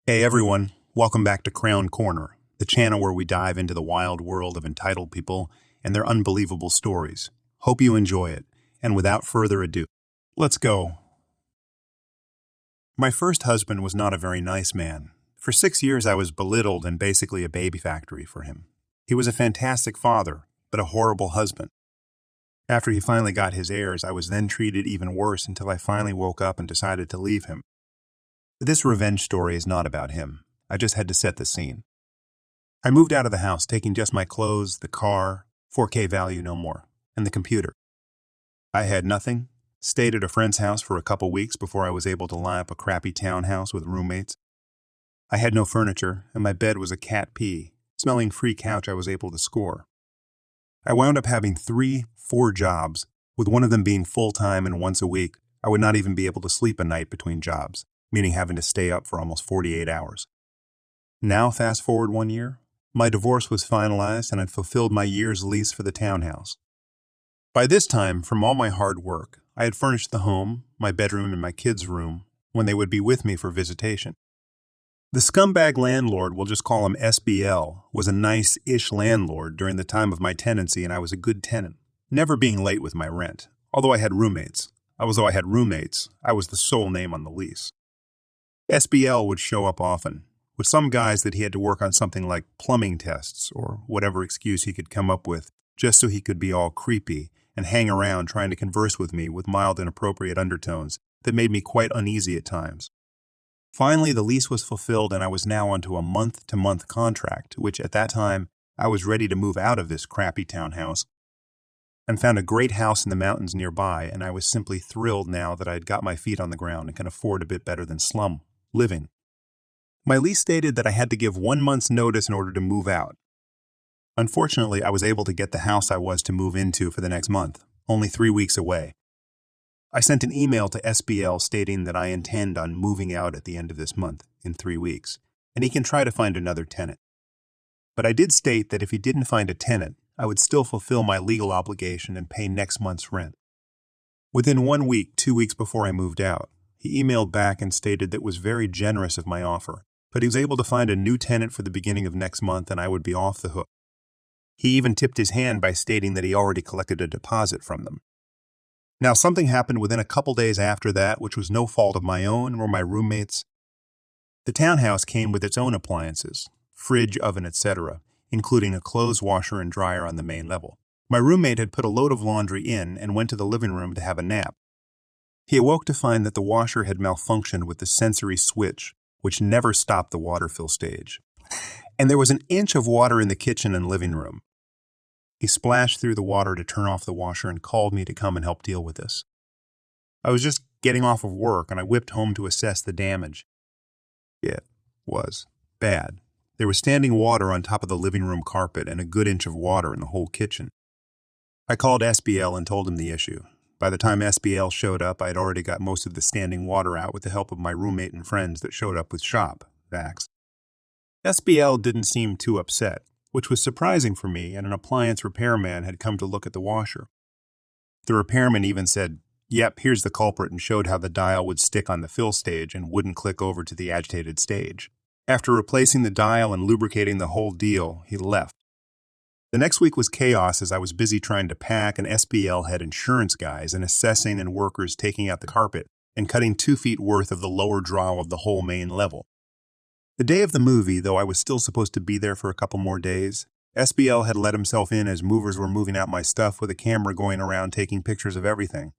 Hey everyone, welcome back to K-Korner, the channel where we dive into the wild world of entitled people and their unbelievable stories. Hope you enjoy it, and without further ado, let's go. My first husband was not a very nice man. For 6 years I was belittled and basically a baby factory for him. He was a fantastic father, but a horrible husband. After he finally got his heirs, I was then treated even worse until I finally woke up and decided to leave him. This revenge story is not about him. I just had to set the scene. I moved out of the house, taking just my clothes, the car, 4K value no more, and the computer. I had nothing, stayed at a friend's house for a couple weeks before I was able to line up a crappy townhouse with roommates. I had no furniture, and my bed was a cat pee, smelling free couch I was able to score. I wound up having 4 jobs, with one of them being full-time and once a week. I would not even be able to sleep a night between jobs, meaning having to stay up for almost 48 hours. Now, fast forward 1 year, my divorce was finalized and I'd fulfilled my year's lease for the townhouse. By this time, from all my hard work, I had furnished the home, my bedroom, and my kids' room when they would be with me for visitation. The scumbag landlord, we'll just call him SBL, was a nice-ish landlord during the time of my tenancy, and I was a good tenant, never being late with my rent, although I had roommates. I was the sole name on the lease. SBL would show up often, with some guys that he had to work on something like plumbing tests or whatever excuse he could come up with, just so he could be all creepy and hang around trying to converse with me with mild inappropriate undertones that made me quite uneasy at times. Finally, the lease was fulfilled and I was now onto a month-to-month contract, which at that time I was ready to move out of this crappy townhouse and found a great house in the mountains nearby, and I was simply thrilled now that I had got my feet on the ground and can afford a bit better than slum living. My lease stated that I had to give 1 month's notice in order to move out. Unfortunately, I was able to get the house I was to move into for the next month, only 3 weeks away. I sent an email to SBL stating that I intend on moving out at the end of this month, in 3 weeks, and he can try to find another tenant. But I did state that if he didn't find a tenant, I would still fulfill my legal obligation and pay next month's rent. Within 1 week, 2 weeks before I moved out, he emailed back and stated that it was very generous of my offer, but he was able to find a new tenant for the beginning of next month and I would be off the hook. He even tipped his hand by stating that he already collected a deposit from them. Now, something happened within a couple days after that, which was no fault of my own or my roommates. The townhouse came with its own appliances, fridge, oven, etc., including a clothes washer and dryer on the main level. My roommate had put a load of laundry in and went to the living room to have a nap. He awoke to find that the washer had malfunctioned with the sensory switch, which never stopped the water fill stage. And there was an inch of water in the kitchen and living room. He splashed through the water to turn off the washer and called me to come and help deal with this. I was just getting off of work and I whipped home to assess the damage. It was bad. There was standing water on top of the living room carpet and a good inch of water in the whole kitchen. I called SBL and told him the issue. By the time SBL showed up, I had already got most of the standing water out with the help of my roommate and friends that showed up with shop vacs. SBL didn't seem too upset, which was surprising for me, and an appliance repairman had come to look at the washer. The repairman even said, "Yep, here's the culprit," and showed how the dial would stick on the fill stage and wouldn't click over to the agitated stage. After replacing the dial and lubricating the whole deal, he left. The next week was chaos as I was busy trying to pack, and SBL had insurance guys and assessing and workers taking out the carpet and cutting 2 feet worth of the lower draw of the whole main level. The day of the movie, though I was still supposed to be there for a couple more days, SBL had let himself in as movers were moving out my stuff with a camera going around taking pictures of everything.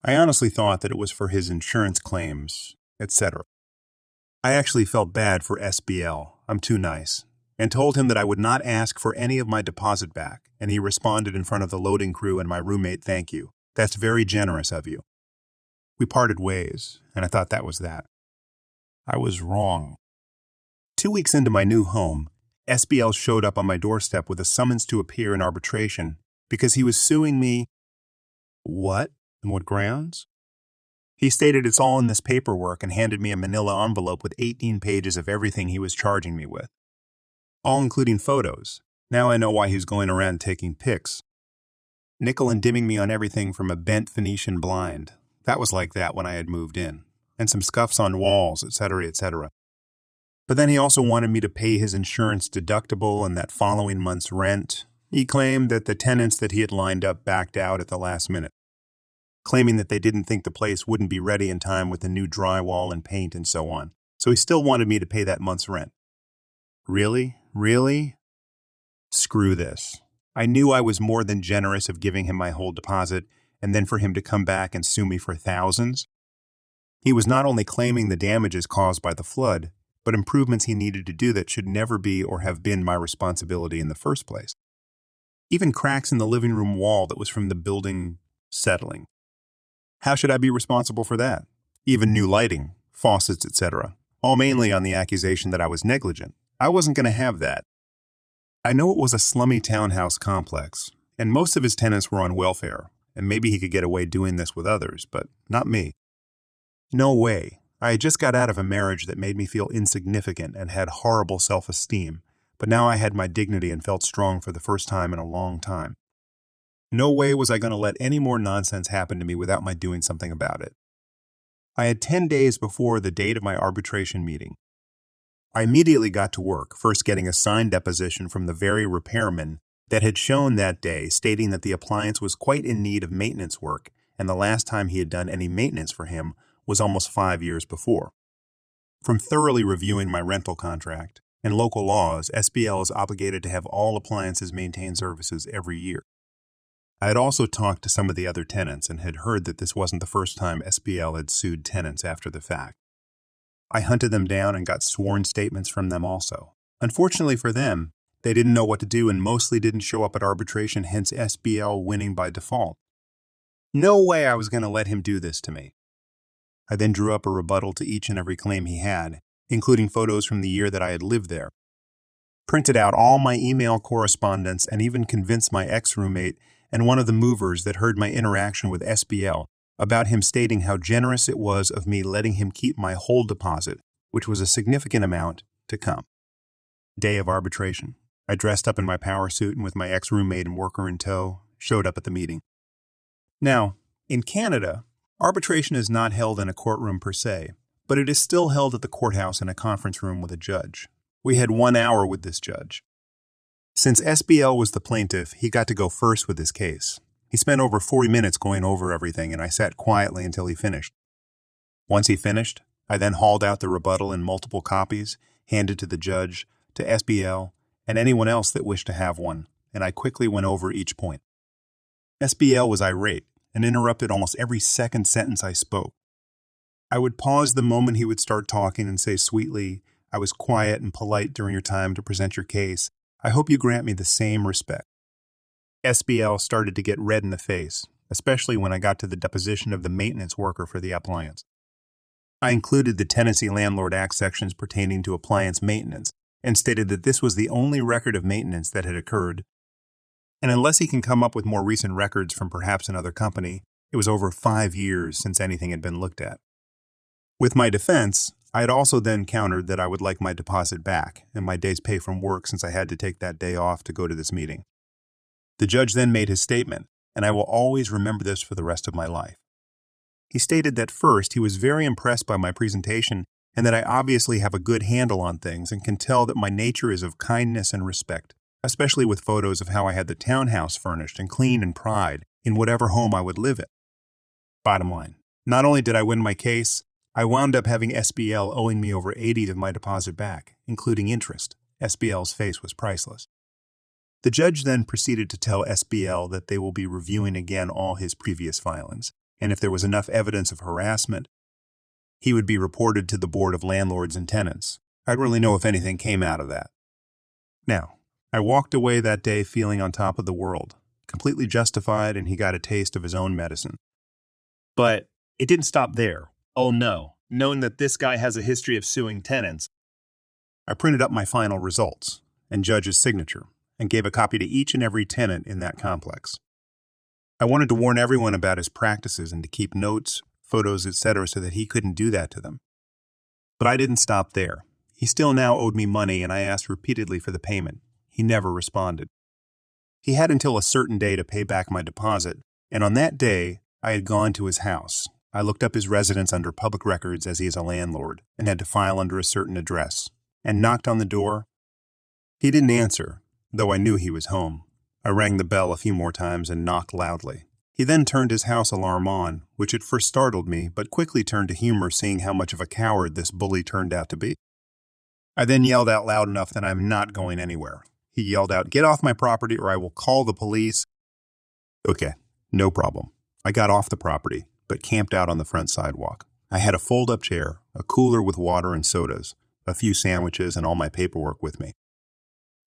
I honestly thought that it was for his insurance claims, etc. I actually felt bad for SBL, I'm too nice, and told him that I would not ask for any of my deposit back, and he responded in front of the loading crew and my roommate, "Thank you. That's very generous of you." We parted ways, and I thought that was that. I was wrong. 2 weeks into my new home, SBL showed up on my doorstep with a summons to appear in arbitration because he was suing me. What? On what grounds? He stated it's all in this paperwork and handed me a manila envelope with 18 pages of everything he was charging me with, all including photos. Now I know why he's going around taking pics. Nickel and dimming me on everything from a bent Venetian blind. That was like that when I had moved in. And some scuffs on walls, etc., etc. But then he also wanted me to pay his insurance deductible and that following month's rent. He claimed that the tenants that he had lined up backed out at the last minute, claiming that they didn't think the place wouldn't be ready in time with the new drywall and paint and so on. So he still wanted me to pay that month's rent. Really? Really? Screw this. I knew I was more than generous of giving him my whole deposit, and then for him to come back and sue me for thousands. He was not only claiming the damages caused by the flood, but improvements he needed to do that should never be or have been my responsibility in the first place. Even cracks in the living room wall that was from the building settling. How should I be responsible for that? Even new lighting, faucets, etc., all mainly on the accusation that I was negligent. I wasn't going to have that. I know it was a slummy townhouse complex, and most of his tenants were on welfare, and maybe he could get away doing this with others, but not me. No way. I had just got out of a marriage that made me feel insignificant and had horrible self-esteem, but now I had my dignity and felt strong for the first time in a long time. No way was I going to let any more nonsense happen to me without my doing something about it. I had 10 days before the date of my arbitration meeting. I immediately got to work, first getting a signed deposition from the very repairman that had shown that day, stating that the appliance was quite in need of maintenance work, and the last time he had done any maintenance for him was almost 5 years before. From thoroughly reviewing my rental contract and local laws, SBL is obligated to have all appliances maintained services every year. I had also talked to some of the other tenants and had heard that this wasn't the first time SBL had sued tenants after the fact. I hunted them down and got sworn statements from them also. Unfortunately for them, they didn't know what to do and mostly didn't show up at arbitration, hence SBL winning by default. No way I was going to let him do this to me. I then drew up a rebuttal to each and every claim he had, including photos from the year that I had lived there. Printed out all my email correspondence and even convinced my ex-roommate and one of the movers that heard my interaction with SBL about him stating how generous it was of me letting him keep my whole deposit, which was a significant amount, to come. Day of arbitration. I dressed up in my power suit and with my ex-roommate and worker in tow, showed up at the meeting. Now, in Canada, arbitration is not held in a courtroom per se, but it is still held at the courthouse in a conference room with a judge. We had 1 hour with this judge. Since SBL was the plaintiff, he got to go first with his case. He spent over 40 minutes going over everything, and I sat quietly until he finished. Once he finished, I then hauled out the rebuttal in multiple copies, handed to the judge, to SBL, and anyone else that wished to have one, and I quickly went over each point. SBL was irate and interrupted almost every second sentence I spoke. I would pause the moment he would start talking and say sweetly, "I was quiet and polite during your time to present your case. I hope you grant me the same respect." SBL started to get red in the face, especially when I got to the deposition of the maintenance worker for the appliance. I included the Tenancy Landlord Act sections pertaining to appliance maintenance and stated that this was the only record of maintenance that had occurred, and unless he can come up with more recent records from perhaps another company, it was over 5 years since anything had been looked at. With my defense, I had also then countered that I would like my deposit back and my day's pay from work since I had to take that day off to go to this meeting. The judge then made his statement, and I will always remember this for the rest of my life. He stated that first, he was very impressed by my presentation and that I obviously have a good handle on things and can tell that my nature is of kindness and respect, especially with photos of how I had the townhouse furnished and clean and pride in whatever home I would live in. Bottom line, not only did I win my case, I wound up having SBL owing me over 80 of my deposit back, including interest. SBL's face was priceless. The judge then proceeded to tell SBL that they will be reviewing again all his previous filings, and if there was enough evidence of harassment, he would be reported to the Board of Landlords and Tenants. I don't really know if anything came out of that. Now, I walked away that day feeling on top of the world, completely justified, and he got a taste of his own medicine. But it didn't stop there. Oh no, knowing that this guy has a history of suing tenants, I printed up my final results and judge's signature and gave a copy to each and every tenant in that complex. I wanted to warn everyone about his practices and to keep notes, photos, etc. so that he couldn't do that to them. But I didn't stop there. He still now owed me money and I asked repeatedly for the payment. He never responded. He had until a certain day to pay back my deposit, and on that day, I had gone to his house. I looked up his residence under public records as he is a landlord and had to file under a certain address. and knocked on the door. He didn't answer, though I knew he was home. I rang the bell a few more times and knocked loudly. He then turned his house alarm on, which at first startled me, but quickly turned to humor seeing how much of a coward this bully turned out to be. I then yelled out loud enough that I'm not going anywhere. He yelled out, "Get off my property or I will call the police." Okay, no problem. I got off the property, but camped out on the front sidewalk. I had a fold-up chair, a cooler with water and sodas, a few sandwiches, and all my paperwork with me.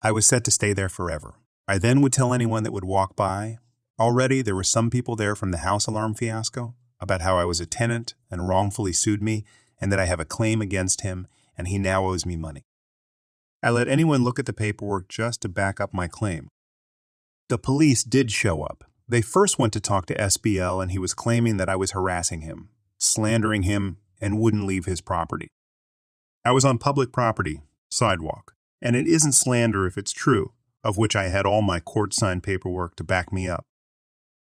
I was set to stay there forever. I then would tell anyone that would walk by. Already, there were some people there from the house alarm fiasco about how I was a tenant and wrongfully sued me and that I have a claim against him and he now owes me money. I let anyone look at the paperwork just to back up my claim. The police did show up. They first went to talk to SBL and he was claiming that I was harassing him, slandering him, and wouldn't leave his property. I was on public property, sidewalk, and it isn't slander if it's true, of which I had all my court-signed paperwork to back me up.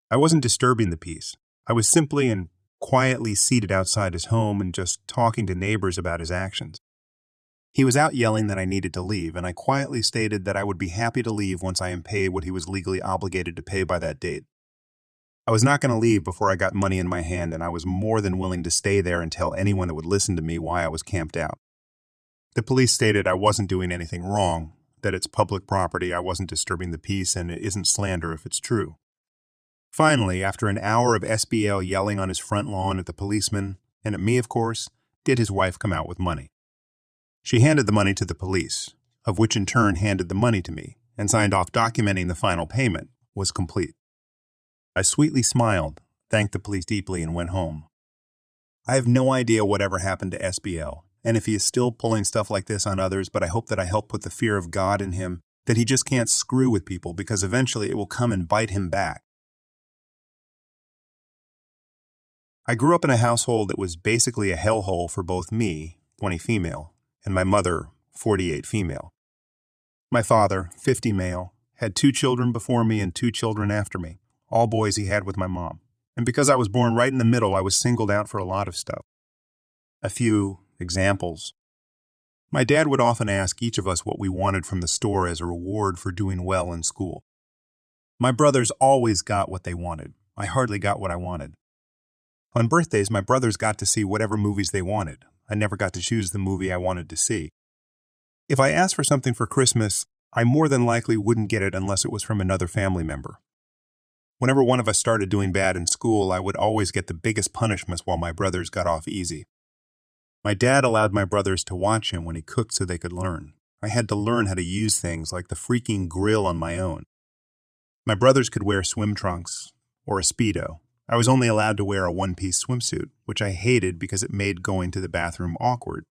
I wasn't disturbing the peace. I was simply and quietly seated outside his home and just talking to neighbors about his actions. He was out yelling that I needed to leave, and I quietly stated that I would be happy to leave once I am paid what he was legally obligated to pay by that date. I was not going to leave before I got money in my hand, and I was more than willing to stay there and tell anyone that would listen to me why I was camped out. The police stated I wasn't doing anything wrong, that it's public property, I wasn't disturbing the peace, and it isn't slander if it's true. Finally, after an hour of SBL yelling on his front lawn at the policeman, and at me of course, did his wife come out with money. She handed the money to the police, of which in turn handed the money to me, and signed off documenting the final payment was complete. I sweetly smiled, thanked the police deeply, and went home. I have no idea whatever happened to SBL, and if he is still pulling stuff like this on others, but I hope that I help put the fear of God in him, that he just can't screw with people because eventually it will come and bite him back. I grew up in a household that was basically a hellhole for both me, 20 female, and my mother, 48 female. My father, 50 male, had 2 children before me and 2 children after me, all boys he had with my mom. And because I was born right in the middle, I was singled out for a lot of stuff. A few examples. My dad would often ask each of us what we wanted from the store as a reward for doing well in school. My brothers always got what they wanted. I hardly got what I wanted. On birthdays, my brothers got to see whatever movies they wanted. I never got to choose the movie I wanted to see. If I asked for something for Christmas, I more than likely wouldn't get it unless it was from another family member. Whenever one of us started doing bad in school, I would always get the biggest punishments while my brothers got off easy. My dad allowed my brothers to watch him when he cooked so they could learn. I had to learn how to use things like the freaking grill on my own. My brothers could wear swim trunks or a Speedo. I was only allowed to wear a one-piece swimsuit, which I hated because it made going to the bathroom awkward.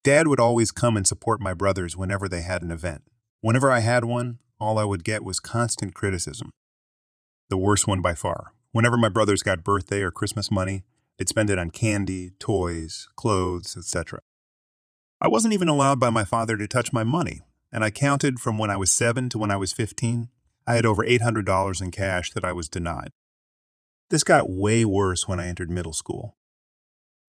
Dad would always come and support my brothers whenever they had an event. Whenever I had one, all I would get was constant criticism. The worst one by far. Whenever my brothers got birthday or Christmas money, they'd spend it on candy, toys, clothes, etc. I wasn't even allowed by my father to touch my money, and I counted from when I was 7 to when I was 15. I had over $800 in cash that I was denied. This got way worse when I entered middle school.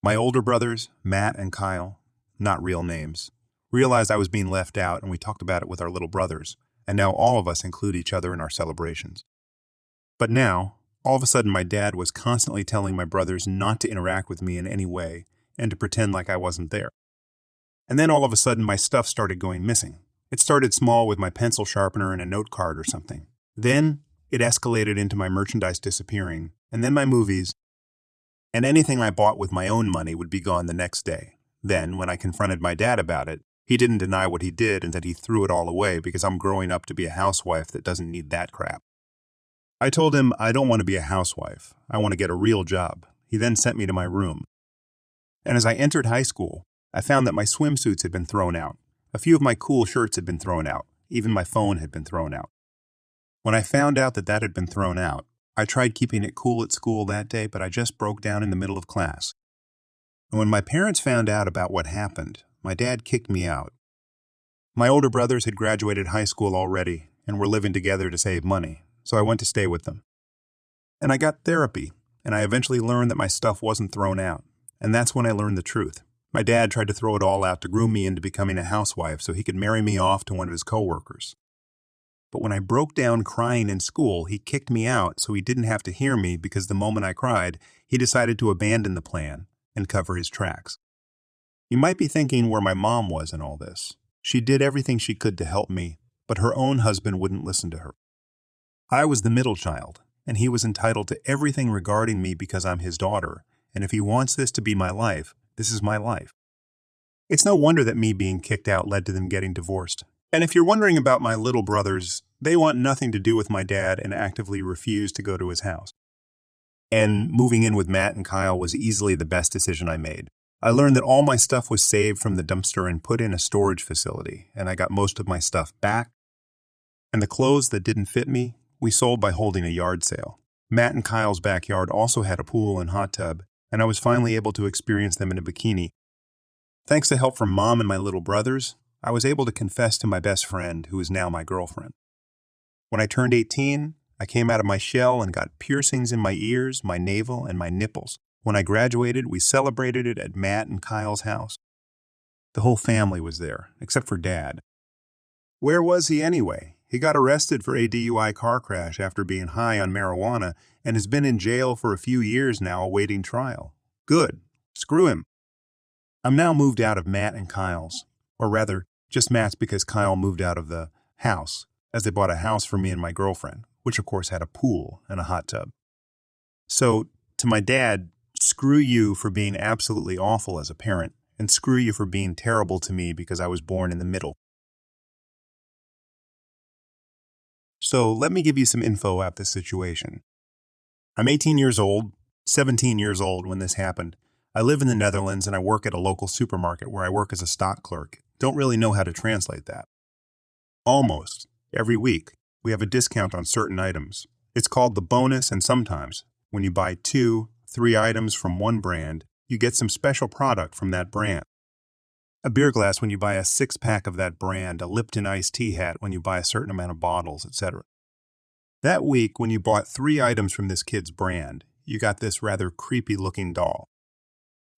My older brothers, Matt and Kyle, not real names, realized I was being left out, and we talked about it with our little brothers, and now all of us include each other in our celebrations. But now, all of a sudden my dad was constantly telling my brothers not to interact with me in any way and to pretend like I wasn't there. And then all of a sudden my stuff started going missing. It started small with my pencil sharpener and a note card or something. Then it escalated into my merchandise disappearing, and then my movies, and anything I bought with my own money would be gone the next day. Then, when I confronted my dad about it, he didn't deny what he did and that he threw it all away because I'm growing up to be a housewife that doesn't need that crap. I told him I don't want to be a housewife. I want to get a real job. He then sent me to my room. And as I entered high school, I found that my swimsuits had been thrown out. A few of my cool shirts had been thrown out. Even my phone had been thrown out. When I found out that that had been thrown out, I tried keeping it cool at school that day, but I just broke down in the middle of class. And when my parents found out about what happened, my dad kicked me out. My older brothers had graduated high school already and were living together to save money, so I went to stay with them. And I got therapy, and I eventually learned that my stuff wasn't thrown out, and that's when I learned the truth. My dad tried to throw it all out to groom me into becoming a housewife so he could marry me off to one of his coworkers. But when I broke down crying in school, he kicked me out so he didn't have to hear me because the moment I cried, he decided to abandon the plan and cover his tracks. You might be thinking where my mom was in all this. She did everything she could to help me, but her own husband wouldn't listen to her. I was the middle child, and he was entitled to everything regarding me because I'm his daughter, and if he wants this to be my life, this is my life. It's no wonder that me being kicked out led to them getting divorced. And if you're wondering about my little brothers, they want nothing to do with my dad and actively refuse to go to his house. And moving in with Matt and Kyle was easily the best decision I made. I learned that all my stuff was saved from the dumpster and put in a storage facility, and I got most of my stuff back. And the clothes that didn't fit me, we sold by holding a yard sale. Matt and Kyle's backyard also had a pool and hot tub, and I was finally able to experience them in a bikini. Thanks to help from Mom and my little brothers, I was able to confess to my best friend, who is now my girlfriend. When I turned 18, I came out of my shell and got piercings in my ears, my navel, and my nipples. When I graduated, we celebrated it at Matt and Kyle's house. The whole family was there, except for Dad. Where was he anyway? He got arrested for a DUI car crash after being high on marijuana and has been in jail for a few years now awaiting trial. Good. Screw him. I'm now moved out of Matt and Kyle's, or rather, just Matt's because Kyle moved out of the house, as they bought a house for me and my girlfriend, which of course had a pool and a hot tub. So, to my dad, screw you for being absolutely awful as a parent, and screw you for being terrible to me because I was born in the middle. So let me give you some info about this situation. I'm 18 years old, 17 years old when this happened. I live in the Netherlands and I work at a local supermarket where I work as a stock clerk. Don't really know how to translate that. Almost. Every week, we have a discount on certain items. It's called the bonus, and sometimes, when you buy 2, 3 items from one brand, you get some special product from that brand. A beer glass when you buy a 6-pack of that brand, a Lipton iced tea hat when you buy a certain amount of bottles, etc. That week, when you bought 3 items from this kid's brand, you got this rather creepy-looking doll.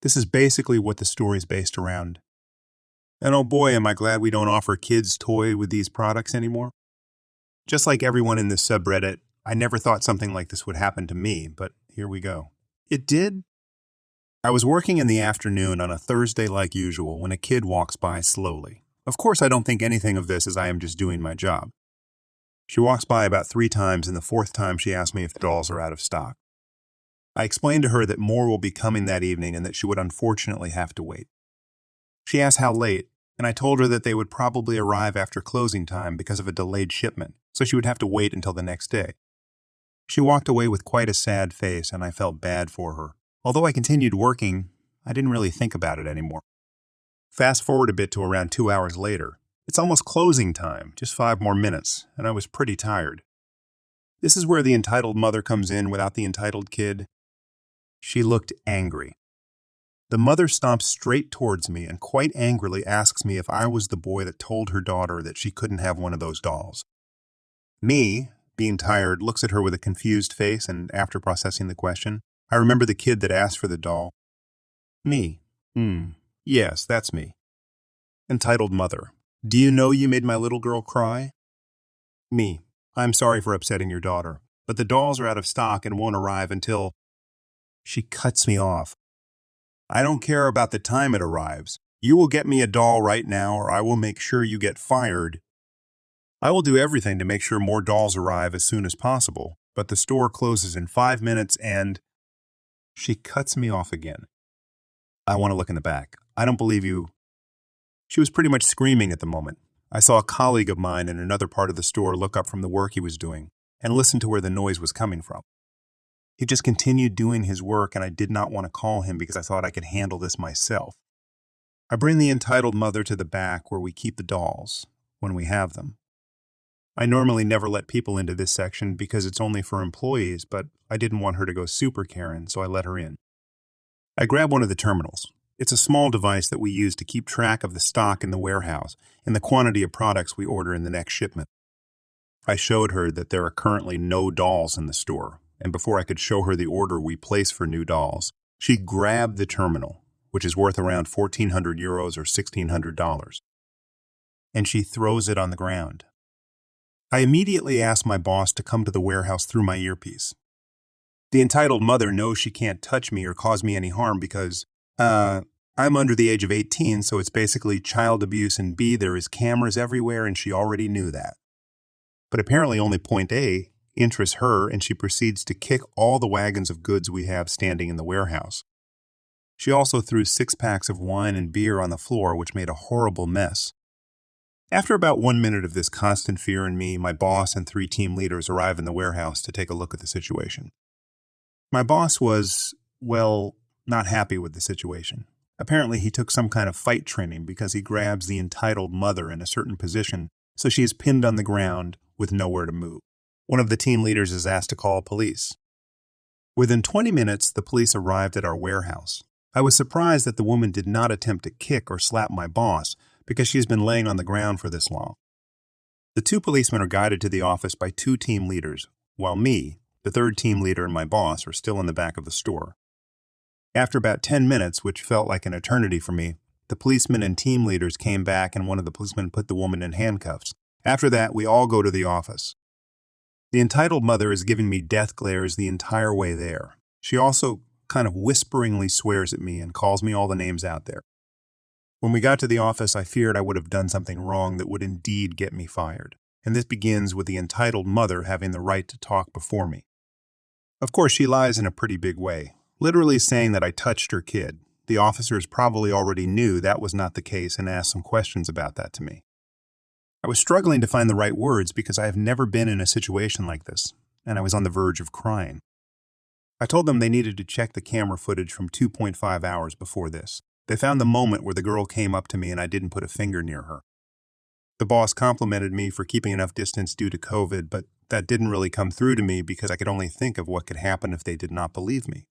This is basically what the story's based around. And oh boy, am I glad we don't offer kids toys with these products anymore. Just like everyone in this subreddit, I never thought something like this would happen to me, but here we go. It did. I was working in the afternoon on a Thursday like usual when a kid walks by slowly. Of course, I don't think anything of this as I am just doing my job. She walks by about 3 times, and the 4th time she asks me if the dolls are out of stock. I explained to her that more will be coming that evening and that she would unfortunately have to wait. She asked how late, and I told her that they would probably arrive after closing time because of a delayed shipment, so she would have to wait until the next day. She walked away with quite a sad face, and I felt bad for her. Although I continued working, I didn't really think about it anymore. Fast forward a bit to around 2 hours later. It's almost closing time, just 5 more minutes, and I was pretty tired. This is where the entitled mother comes in without the entitled kid. She looked angry. The mother stomps straight towards me and quite angrily asks me if I was the boy that told her daughter that she couldn't have one of those dolls. Me, being tired, looks at her with a confused face, and after processing the question, I remember the kid that asked for the doll. Me. Yes, that's me. Entitled mother. Do you know you made my little girl cry? Me. I'm sorry for upsetting your daughter, but the dolls are out of stock and won't arrive until... She cuts me off. I don't care about the time it arrives. You will get me a doll right now or I will make sure you get fired. I will do everything to make sure more dolls arrive as soon as possible, but the store closes in 5 minutes and... She cuts me off again. I want to look in the back. I don't believe you. She was pretty much screaming at the moment. I saw a colleague of mine in another part of the store look up from the work he was doing and listen to where the noise was coming from. He just continued doing his work, and I did not want to call him because I thought I could handle this myself. I bring the entitled mother to the back where we keep the dolls, when we have them. I normally never let people into this section because it's only for employees, but I didn't want her to go super Karen, so I let her in. I grab one of the terminals. It's a small device that we use to keep track of the stock in the warehouse and the quantity of products we order in the next shipment. I showed her that there are currently no dolls in the store, and before I could show her the order we place for new dolls, she grabbed the terminal which is worth around 1,400 euros or $1,600, and she throws it on the ground. I immediately ask my boss to come to the warehouse through my earpiece. The entitled mother knows she can't touch me or cause me any harm because, I'm under the age of 18, so it's basically child abuse, and B, there is cameras everywhere, and she already knew that. But apparently only point A interests her, and she proceeds to kick all the wagons of goods we have standing in the warehouse. She also threw 6 packs of wine and beer on the floor, which made a horrible mess. After about 1 minute of this constant fear in me, my boss and 3 team leaders arrive in the warehouse to take a look at the situation. My boss was, well, not happy with the situation. Apparently, he took some kind of fight training because he grabs the entitled mother in a certain position, so she is pinned on the ground with nowhere to move. One of the team leaders is asked to call police. Within 20 minutes, the police arrived at our warehouse. I was surprised that the woman did not attempt to kick or slap my boss because she has been laying on the ground for this long. The 2 policemen are guided to the office by 2 team leaders, while me, the 3rd team leader, and my boss are still in the back of the store. After about 10 minutes, which felt like an eternity for me, the policemen and team leaders came back and one of the policemen put the woman in handcuffs. After that, we all go to the office. The entitled mother is giving me death glares the entire way there. She also kind of whisperingly swears at me and calls me all the names out there. When we got to the office, I feared I would have done something wrong that would indeed get me fired. And this begins with the entitled mother having the right to talk before me. Of course, she lies in a pretty big way, literally saying that I touched her kid. The officers probably already knew that was not the case and asked some questions about that to me. I was struggling to find the right words because I have never been in a situation like this, and I was on the verge of crying. I told them they needed to check the camera footage from 2.5 hours before this. They found the moment where the girl came up to me and I didn't put a finger near her. The boss complimented me for keeping enough distance due to COVID, but that didn't really come through to me because I could only think of what could happen if they did not believe me.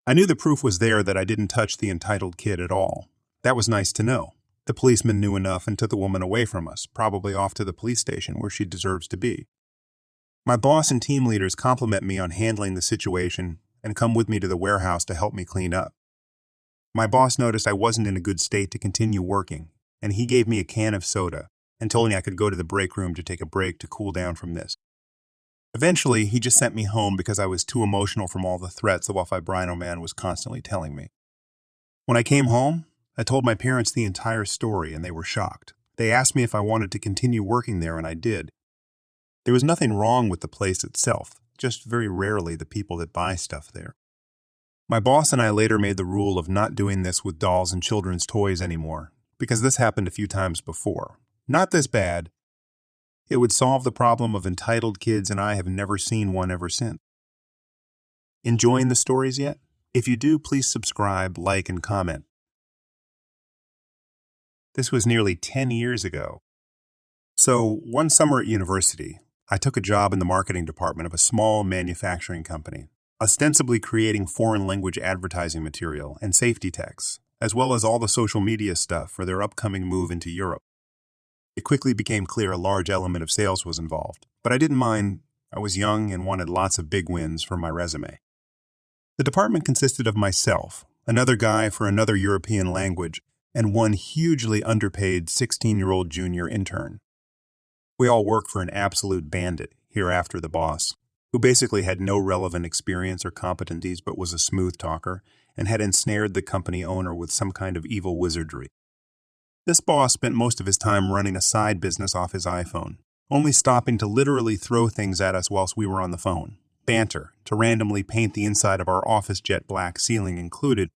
I knew the proof was there that I didn't touch the entitled kid at all. That was nice to know. The policeman knew enough and took the woman away from us, probably off to the police station where she deserves to be. My boss and team leaders compliment me on handling the situation and come with me to the warehouse to help me clean up. My boss noticed I wasn't in a good state to continue working, and he gave me a can of soda and told me I could go to the break room to take a break to cool down from this. Eventually, he just sent me home because I was too emotional from all the threats the Wafibrino man was constantly telling me. When I came home, I told my parents the entire story, and they were shocked. They asked me if I wanted to continue working there, and I did. There was nothing wrong with the place itself, just very rarely the people that buy stuff there. My boss and I later made the rule of not doing this with dolls and children's toys anymore, because this happened a few times before. Not this bad. It would solve the problem of entitled kids, and I have never seen one ever since. Enjoying the stories yet? If you do, please subscribe, like, and comment. This was nearly 10 years ago. So, one summer at university, I took a job in the marketing department of a small manufacturing company, ostensibly creating foreign language advertising material and safety texts, as well as all the social media stuff for their upcoming move into Europe. It quickly became clear a large element of sales was involved, but I didn't mind. I was young and wanted lots of big wins for my resume. The department consisted of myself, another guy for another European language, and one hugely underpaid 16-year-old junior intern. We all worked for an absolute bandit, hereafter the boss, who basically had no relevant experience or competencies but was a smooth talker and had ensnared the company owner with some kind of evil wizardry. This boss spent most of his time running a side business off his iPhone, only stopping to literally throw things at us whilst we were on the phone. Banter, to randomly paint the inside of our office jet black ceiling included,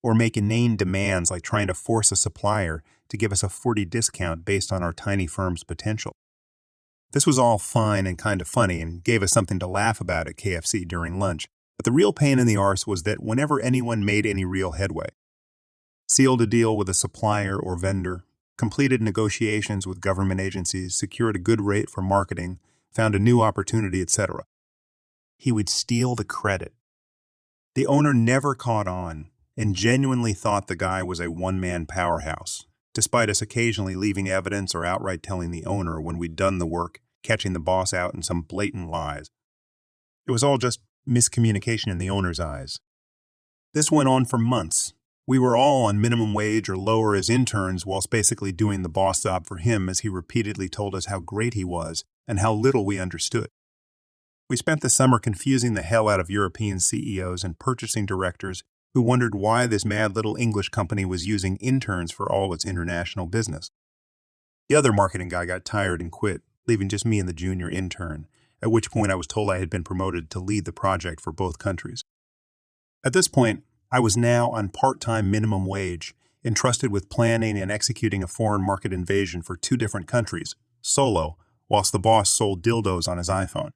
or make inane demands like trying to force a supplier to give us a 40% discount based on our tiny firm's potential. This was all fine and kind of funny and gave us something to laugh about at KFC during lunch, but the real pain in the arse was that whenever anyone made any real headway, sealed a deal with a supplier or vendor, completed negotiations with government agencies, secured a good rate for marketing, found a new opportunity, etc., he would steal the credit. The owner never caught on and genuinely thought the guy was a one-man powerhouse, despite us occasionally leaving evidence or outright telling the owner when we'd done the work, catching the boss out in some blatant lies. It was all just miscommunication in the owner's eyes. This went on for months, We were all on minimum wage or lower as interns whilst basically doing the boss job for him as he repeatedly told us how great he was and how little we understood. We spent the summer confusing the hell out of European CEOs and purchasing directors who wondered why this mad little English company was using interns for all its international business. The other marketing guy got tired and quit, leaving just me and the junior intern, at which point I was told I had been promoted to lead the project for both countries. At this point, I was now on part-time minimum wage, entrusted with planning and executing a foreign market invasion for 2 different countries, solo, whilst the boss sold dildos on his iPhone.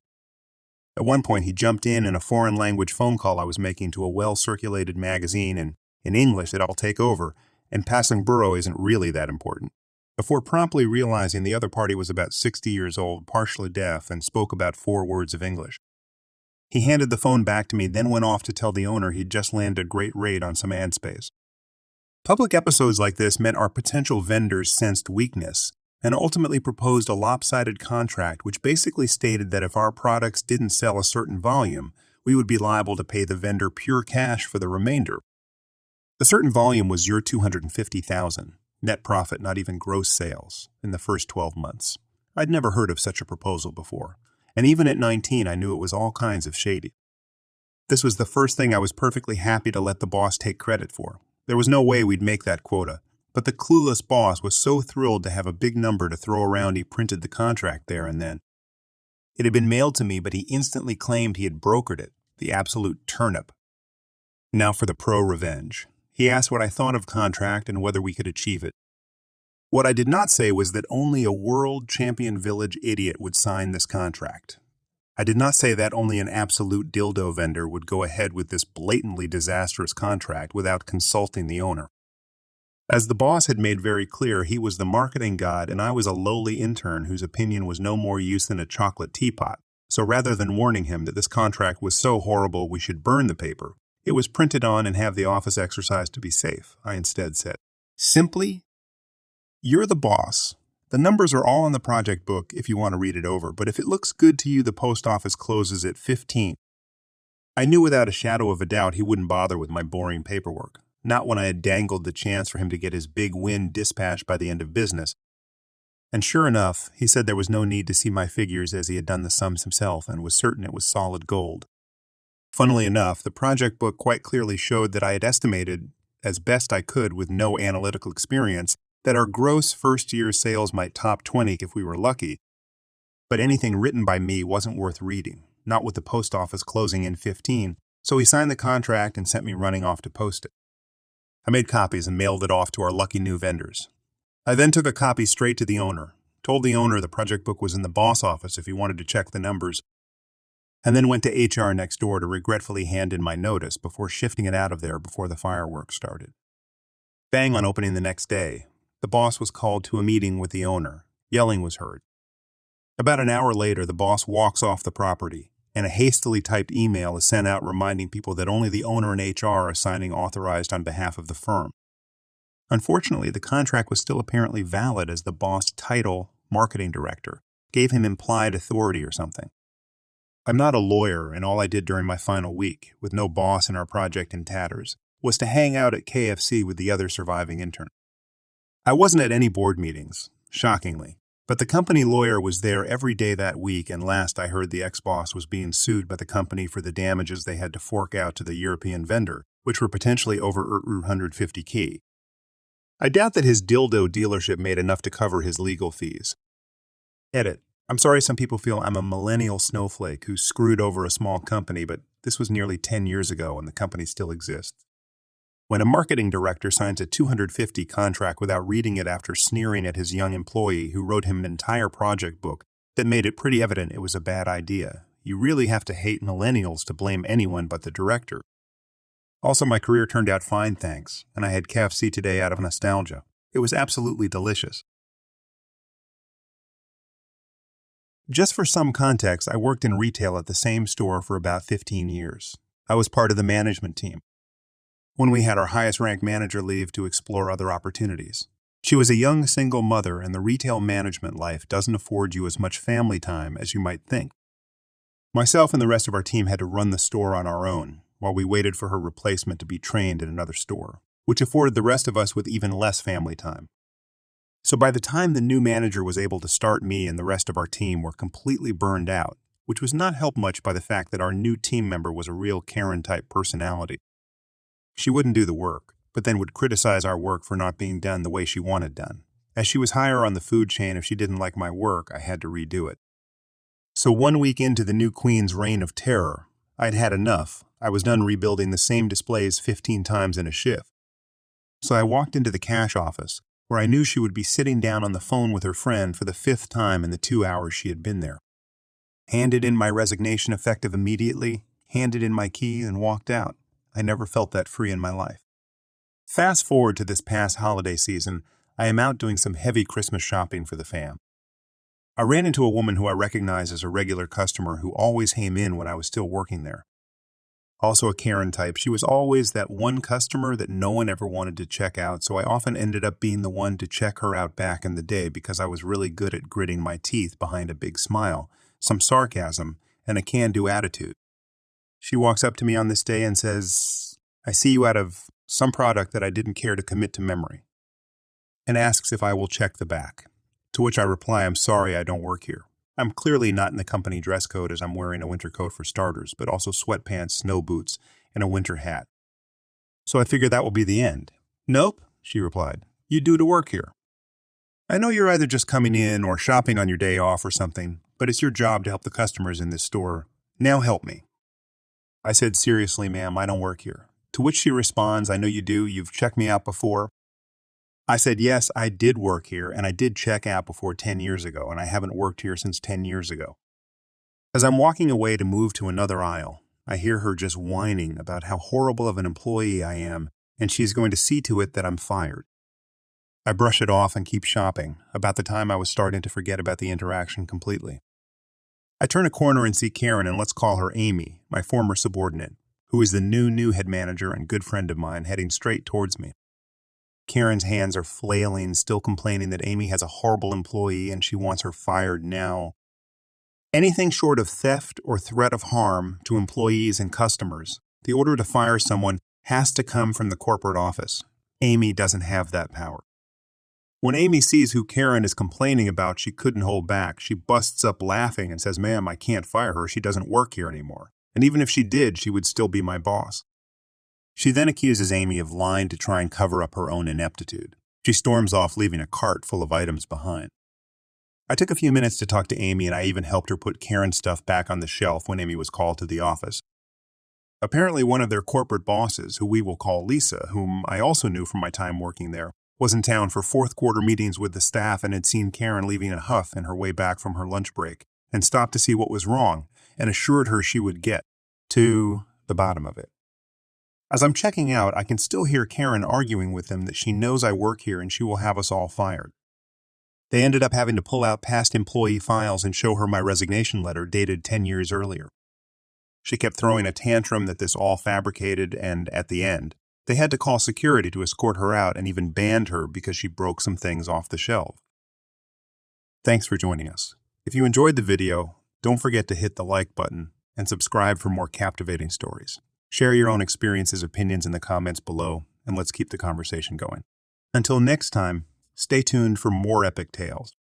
At one point, he jumped in a foreign language phone call I was making to a well-circulated magazine in English that I'll take over, and passing borough isn't really that important. Before promptly realizing the other party was about 60 years old, partially deaf, and spoke about 4 words of English. He handed the phone back to me, then went off to tell the owner he'd just landed a great raid on some ad space. Public episodes like this meant our potential vendors sensed weakness and ultimately proposed a lopsided contract which basically stated that if our products didn't sell a certain volume, we would be liable to pay the vendor pure cash for the remainder. The certain volume was your $250,000, net profit, not even gross sales, in the first 12 months. I'd never heard of such a proposal before, and even at 19 I knew it was all kinds of shady. This was the first thing I was perfectly happy to let the boss take credit for. There was no way we'd make that quota, but the clueless boss was so thrilled to have a big number to throw around he printed the contract there and then. It had been mailed to me, but he instantly claimed he had brokered it, the absolute turnip. Now for the pro-revenge. He asked what I thought of contract and whether we could achieve it. What I did not say was that only a world champion village idiot would sign this contract. I did not say that only an absolute dildo vendor would go ahead with this blatantly disastrous contract without consulting the owner. As the boss had made very clear, he was the marketing god and I was a lowly intern whose opinion was no more use than a chocolate teapot. So rather than warning him that this contract was so horrible we should burn the paper, it was printed on and have the office exercised to be safe, I instead said, simply, "You're the boss. The numbers are all in the project book if you want to read it over, but if it looks good to you, the post office closes at 15. I knew without a shadow of a doubt he wouldn't bother with my boring paperwork, not when I had dangled the chance for him to get his big win dispatched by the end of business. And sure enough, he said there was no need to see my figures as he had done the sums himself and was certain it was solid gold. Funnily enough, the project book quite clearly showed that I had estimated, as best I could with no analytical experience, that our gross first-year sales might top 20 if we were lucky, but anything written by me wasn't worth reading, not with the post office closing in 15, so he signed the contract and sent me running off to post it. I made copies and mailed it off to our lucky new vendors. I then took a copy straight to the owner, told the owner the project book was in the boss office if he wanted to check the numbers, and then went to HR next door to regretfully hand in my notice before shifting it out of there before the fireworks started. Bang on opening the next day, the boss was called to a meeting with the owner. Yelling was heard. About an hour later, the boss walks off the property, and a hastily typed email is sent out reminding people that only the owner and HR are signing authorized on behalf of the firm. Unfortunately, the contract was still apparently valid as the boss title, marketing director, gave him implied authority or something. I'm not a lawyer, and all I did during my final week, with no boss in our project in tatters, was to hang out at KFC with the other surviving intern. I wasn't at any board meetings, shockingly, but the company lawyer was there every day that week, and last I heard the ex-boss was being sued by the company for the damages they had to fork out to the European vendor, which were potentially over 150K. I doubt that his dildo dealership made enough to cover his legal fees. Edit. I'm sorry some people feel I'm a millennial snowflake who screwed over a small company, but this was nearly 10 years ago and the company still exists. When a marketing director signs a 250 contract without reading it after sneering at his young employee who wrote him an entire project book that made it pretty evident it was a bad idea, you really have to hate millennials to blame anyone but the director. Also, my career turned out fine, thanks, and I had KFC today out of nostalgia. It was absolutely delicious. Just for some context, I worked in retail at the same store for about 15 years. I was part of the management team. When we had our highest-ranked manager leave to explore other opportunities. She was a young single mother, and the retail management life doesn't afford you as much family time as you might think. Myself and the rest of our team had to run the store on our own, while we waited for her replacement to be trained in another store. which afforded the rest of us with even less family time. So by the time the new manager was able to start, me and the rest of our team were completely burned out, which was not helped much by the fact that our new team member was a real Karen-type personality. She wouldn't do the work, but then would criticize our work for not being done the way she wanted done. As she was higher on the food chain, if she didn't like my work, I had to redo it. So 1 week into the new queen's reign of terror, I'd had enough. I was done rebuilding the same displays 15 times in a shift. So I walked into the cash office, where I knew she would be sitting down on the phone with her friend for the 5th time in the 2 hours she had been there. Handed in my resignation effective immediately, handed in my keys, and walked out. I never felt that free in my life. Fast forward to this past holiday season, I am out doing some heavy Christmas shopping for the fam. I ran into a woman who I recognized as a regular customer who always came in when I was still working there. Also a Karen type, she was always that one customer that no one ever wanted to check out, so I often ended up being the one to check her out back in the day because I was really good at gritting my teeth behind a big smile, some sarcasm, and a can-do attitude. She walks up to me on this day and says, "I see you out of some product that I didn't care to commit to memory," and asks if I will check the back. To which I reply, "I'm sorry, I don't work here." I'm clearly not in the company dress code as I'm wearing a winter coat for starters, but also sweatpants, snow boots, and a winter hat. So I figure that will be the end. "Nope," she replied. "You do to work here. I know you're either just coming in or shopping on your day off or something, but it's your job to help the customers in this store. Now help me." I said, "Seriously, ma'am, I don't work here." To which she responds, "I know you do. You've checked me out before." I said, "Yes, I did work here, and I did check out before 10 years ago, and I haven't worked here since 10 years ago. As I'm walking away to move to another aisle, I hear her just whining about how horrible of an employee I am, and she's going to see to it that I'm fired. I brush it off and keep shopping, about the time I was starting to forget about the interaction completely. I turn a corner and see Karen, and let's call her Amy, my former subordinate, who is the new head manager and good friend of mine, heading straight towards me. Karen's hands are flailing, still complaining that Amy has a horrible employee and she wants her fired now. Anything short of theft or threat of harm to employees and customers, the order to fire someone has to come from the corporate office. Amy doesn't have that power. When Amy sees who Karen is complaining about, she couldn't hold back. She busts up laughing and says, "Ma'am, I can't fire her. She doesn't work here anymore. And even if she did, she would still be my boss." She then accuses Amy of lying to try and cover up her own ineptitude. She storms off, leaving a cart full of items behind. I took a few minutes to talk to Amy, and I even helped her put Karen's stuff back on the shelf when Amy was called to the office. Apparently, one of their corporate bosses, who we will call Lisa, whom I also knew from my time working there, was in town for fourth quarter meetings with the staff and had seen Karen leaving a huff in her way back from her lunch break, and stopped to see what was wrong, and assured her she would get to the bottom of it. As I'm checking out, I can still hear Karen arguing with them that she knows I work here and she will have us all fired. They ended up having to pull out past employee files and show her my resignation letter dated 10 years earlier. She kept throwing a tantrum that this all fabricated, and at the end, they had to call security to escort her out and even banned her because she broke some things off the shelf. Thanks for joining us. If you enjoyed the video, don't forget to hit the like button and subscribe for more captivating stories. Share your own experiences, opinions in the comments below, and let's keep the conversation going. Until next time, stay tuned for more epic tales.